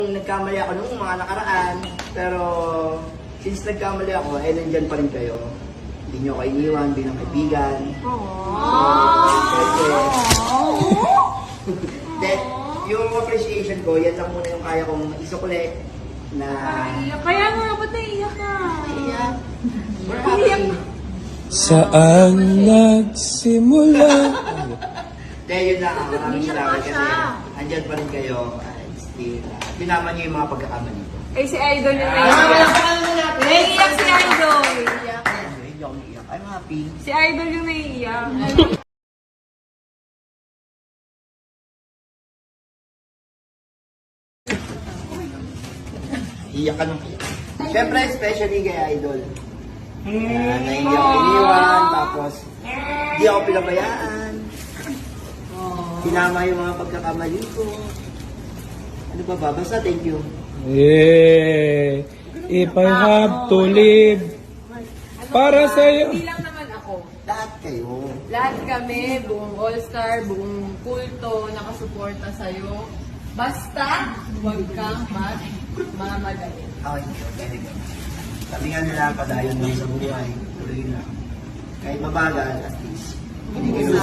Nagkamali ako nung mga nakaraan, pero since nagkamali ako, nandyan pa rin kayo. Hindi nyo kayo iniwan, bilang kaibigan. Then, yung appreciation ko, yan lang muna yung kaya kong isuklit na... Kaya nga, ba't naiiyak ka? Iyak. We're happy. Saan nagsimula? Dahil yun lang, maraming salamat kasi andyan pa rin kayo. Still, tinaman nyo yung mga pagkakamali ko. Eh, si Idol yung naiiyak. Naiiyak si Idol. Hindi ako naiiyak. I'm happy. Si Idol yung naiiyak. Iyak ka nung iyak. Siyempre, especially kay Idol. Naiiyak ko iniwan, tapos hindi ako pinabayaan. Tinama yung mga pagkakamali ko. Ano pa ba? Basta thank you. Yeah. If I have to live para sa'yo. Hindi lang naman ako. Lahat kayo. Lahat kami, buong All-Star, buong kulto, nakasuporta sa'yo. Basta, huwag kang magmamadali. Okay, very good. Sabi nga nila, padayon mo sa buhay. Tuloy lang. Kahit mabagal, at least. Hindi kayo